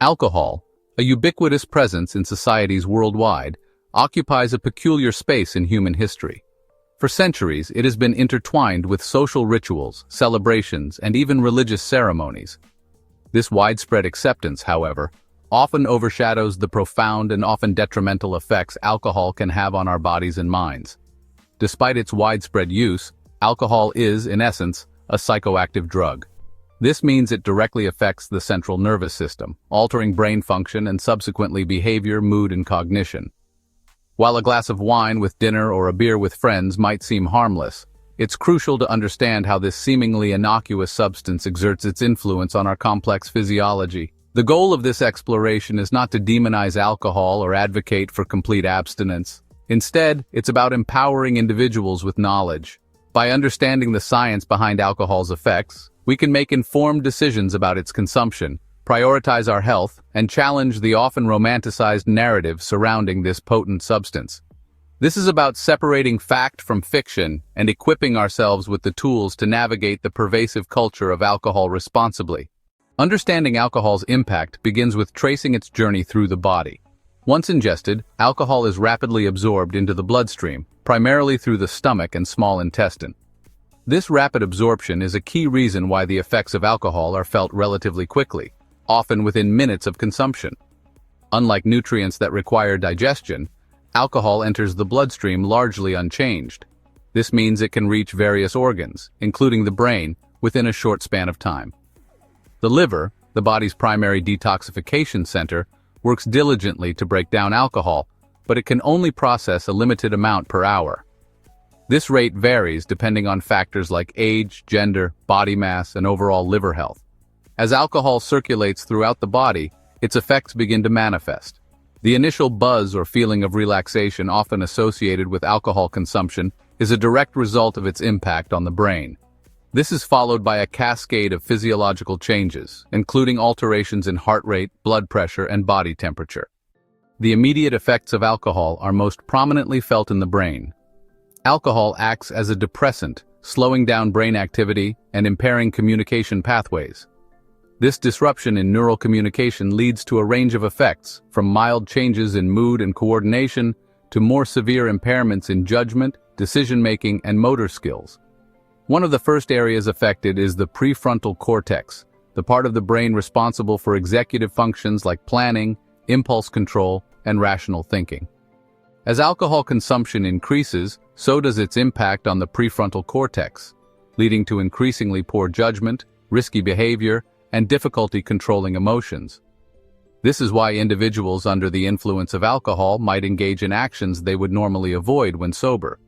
Alcohol, a ubiquitous presence in societies worldwide, occupies a peculiar space in human history. For centuries, it has been intertwined with social rituals, celebrations, and even religious ceremonies. This widespread acceptance, however, often overshadows the profound and often detrimental effects alcohol can have on our bodies and minds. Despite its widespread use, alcohol is, in essence, a psychoactive drug. This means it directly affects the central nervous system, altering brain function and subsequently behavior, mood, and cognition. While a glass of wine with dinner or a beer with friends might seem harmless, it's crucial to understand how this seemingly innocuous substance exerts its influence on our complex physiology. The goal of this exploration is not to demonize alcohol or advocate for complete abstinence. Instead, it's about empowering individuals with knowledge. By understanding the science behind alcohol's effects, we can make informed decisions about its consumption, prioritize our health, and challenge the often romanticized narrative surrounding this potent substance. This is about separating fact from fiction and equipping ourselves with the tools to navigate the pervasive culture of alcohol responsibly. Understanding alcohol's impact begins with tracing its journey through the body. Once ingested, alcohol is rapidly absorbed into the bloodstream, primarily through the stomach and small intestine. This rapid absorption is a key reason why the effects of alcohol are felt relatively quickly, often within minutes of consumption. Unlike nutrients that require digestion, alcohol enters the bloodstream largely unchanged. This means it can reach various organs, including the brain, within a short span of time. The liver, the body's primary detoxification center, works diligently to break down alcohol, but it can only process a limited amount per hour. This rate varies depending on factors like age, gender, body mass, and overall liver health. As alcohol circulates throughout the body, its effects begin to manifest. The initial buzz or feeling of relaxation often associated with alcohol consumption is a direct result of its impact on the brain. This is followed by a cascade of physiological changes, including alterations in heart rate, blood pressure, and body temperature. The immediate effects of alcohol are most prominently felt in the brain. Alcohol acts as a depressant, slowing down brain activity and impairing communication pathways. This disruption in neural communication leads to a range of effects, from mild changes in mood and coordination to more severe impairments in judgment, decision-making, and motor skills. One of the first areas affected is the prefrontal cortex, the part of the brain responsible for executive functions like planning, impulse control, and rational thinking. As alcohol consumption increases, so does its impact on the prefrontal cortex, leading to increasingly poor judgment, risky behavior, and difficulty controlling emotions. This is why individuals under the influence of alcohol might engage in actions they would normally avoid when sober.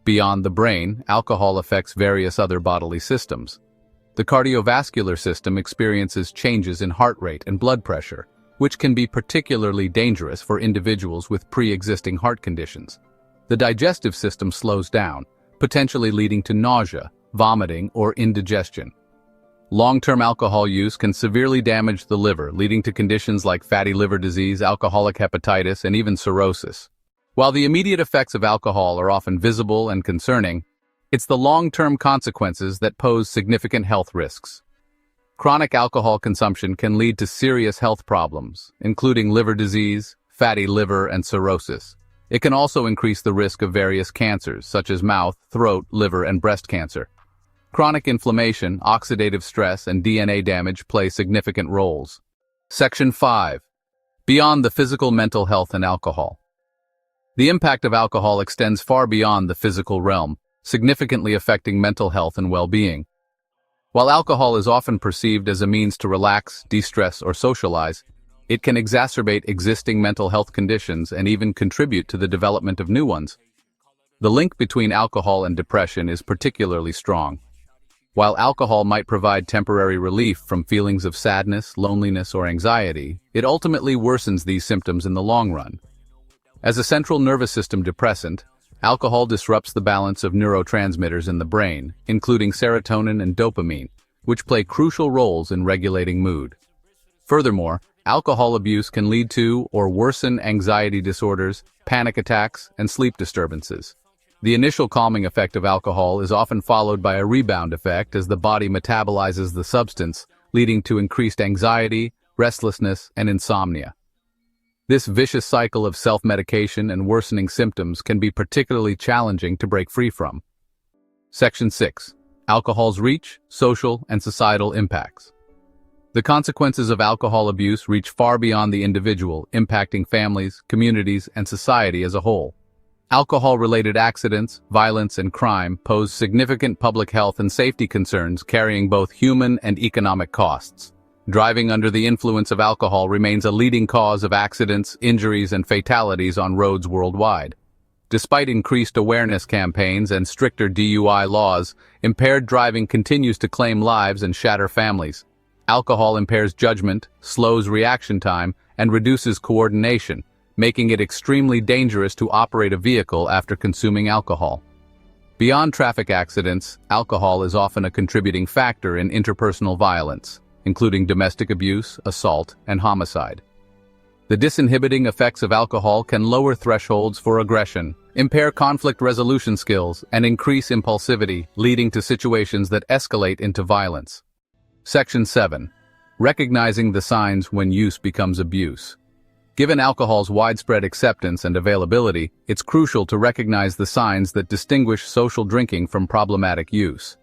Beyond the brain, alcohol affects various other bodily systems. The cardiovascular system experiences changes in heart rate and blood pressure, which can be particularly dangerous for individuals with pre-existing heart conditions. The digestive system slows down, potentially leading to nausea, vomiting, or indigestion. Long-term alcohol use can severely damage the liver, leading to conditions like fatty liver disease, alcoholic hepatitis, and even cirrhosis. While the immediate effects of alcohol are often visible and concerning, it's the long-term consequences that pose significant health risks. Chronic alcohol consumption can lead to serious health problems, including liver disease, fatty liver, and cirrhosis. It can also increase the risk of various cancers, such as mouth, throat, liver, and breast cancer. Chronic inflammation, oxidative stress, and DNA damage play significant roles. Section 5. Beyond the physical, mental health, and alcohol. The impact of alcohol extends far beyond the physical realm, significantly affecting mental health and well-being. While alcohol is often perceived as a means to relax, de-stress, or socialize, it can exacerbate existing mental health conditions and even contribute to the development of new ones. The link between alcohol and depression is particularly strong. While alcohol might provide temporary relief from feelings of sadness, loneliness, or anxiety, it ultimately worsens these symptoms in the long run. As a central nervous system depressant, alcohol disrupts the balance of neurotransmitters in the brain, including serotonin and dopamine, which play crucial roles in regulating mood. Furthermore, alcohol abuse can lead to or worsen anxiety disorders, panic attacks, and sleep disturbances. The initial calming effect of alcohol is often followed by a rebound effect as the body metabolizes the substance, leading to increased anxiety, restlessness, and insomnia. This vicious cycle of self-medication and worsening symptoms can be particularly challenging to break free from. Section 6. Alcohol's reach, social, and societal impacts. The consequences of alcohol abuse reach far beyond the individual, impacting families, communities, and society as a whole. Alcohol-related accidents, violence, and crime pose significant public health and safety concerns, carrying both human and economic costs. Driving under the influence of alcohol remains a leading cause of accidents, injuries, and fatalities on roads worldwide. Despite increased awareness campaigns and stricter DUI laws, impaired driving continues to claim lives and shatter families. Alcohol impairs judgment, slows reaction time, and reduces coordination, making it extremely dangerous to operate a vehicle after consuming alcohol. Beyond traffic accidents, alcohol is often a contributing factor in interpersonal violence, including domestic abuse, assault, and homicide. The disinhibiting effects of alcohol can lower thresholds for aggression, impair conflict resolution skills, and increase impulsivity, leading to situations that escalate into violence. Section 7. Recognizing the signs when use becomes abuse. Given alcohol's widespread acceptance and availability, it's crucial to recognize the signs that distinguish social drinking from problematic use.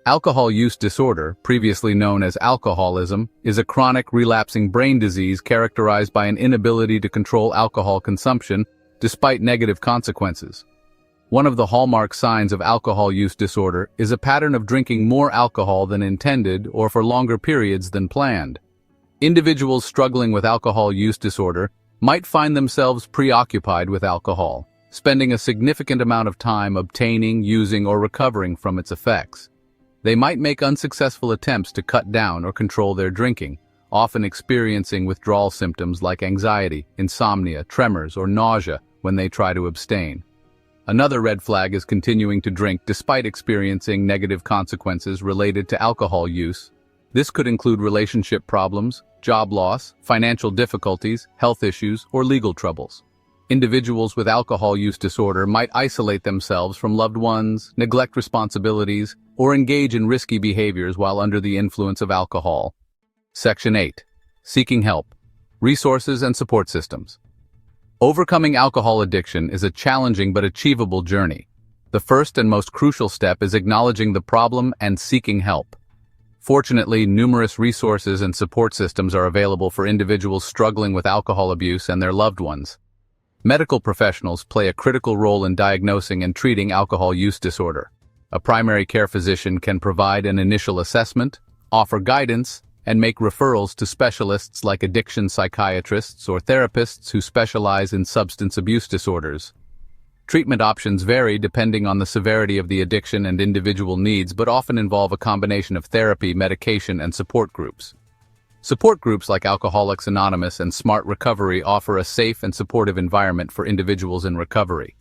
Alcohol use disorder, previously known as alcoholism, is a chronic relapsing brain disease characterized by an inability to control alcohol consumption despite negative consequences. One of the hallmark signs of alcohol use disorder is a pattern of drinking more alcohol than intended or for longer periods than planned. Individuals struggling with alcohol use disorder might find themselves preoccupied with alcohol, spending a significant amount of time obtaining, using, or recovering from its effects. They might make unsuccessful attempts to cut down or control their drinking, often experiencing withdrawal symptoms like anxiety, insomnia, tremors, or nausea when they try to abstain. Another red flag is continuing to drink despite experiencing negative consequences related to alcohol use. This could include relationship problems, job loss, financial difficulties, health issues, or legal troubles. Individuals with alcohol use disorder might isolate themselves from loved ones, neglect responsibilities, or engage in risky behaviors while under the influence of alcohol. Section 8. Seeking help. Resources and support systems. Overcoming alcohol addiction is a challenging but achievable journey. The first and most crucial step is acknowledging the problem and seeking help. Fortunately, numerous resources and support systems are available for individuals struggling with alcohol abuse and their loved ones. Medical professionals play a critical role in diagnosing and treating alcohol use disorder. A primary care physician can provide an initial assessment, offer guidance, and make referrals to specialists like addiction psychiatrists or therapists who specialize in substance abuse disorders. Treatment options vary depending on the severity of the addiction and individual needs, but often involve a combination of therapy, medication, and support groups. Support groups like Alcoholics Anonymous and Smart Recovery offer a safe and supportive environment for individuals in recovery.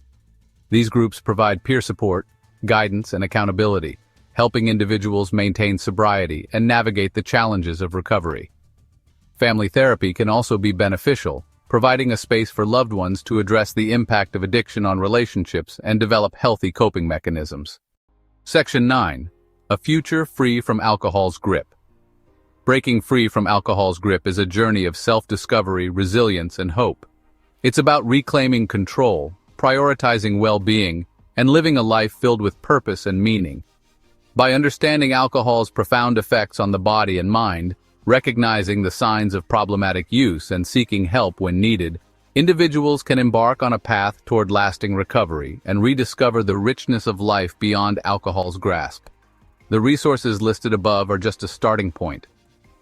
These groups provide peer support, guidance, and accountability, helping individuals maintain sobriety and navigate the challenges of recovery. Family therapy can also be beneficial, providing a space for loved ones to address the impact of addiction on relationships and develop healthy coping mechanisms. Section 9. A future free from alcohol's grip. Breaking free from alcohol's grip is a journey of self-discovery, resilience, and hope. It's about reclaiming control, prioritizing well-being, and living a life filled with purpose and meaning. By understanding alcohol's profound effects on the body and mind, recognizing the signs of problematic use and seeking help when needed, individuals can embark on a path toward lasting recovery and rediscover the richness of life beyond alcohol's grasp. The resources listed above are just a starting point.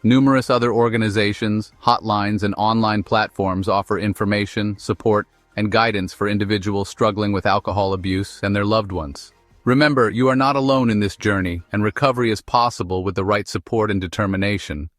Numerous other organizations, hotlines, and online platforms offer information, support, and guidance for individuals struggling with alcohol abuse and their loved ones. Remember, you are not alone in this journey, and recovery is possible with the right support and determination.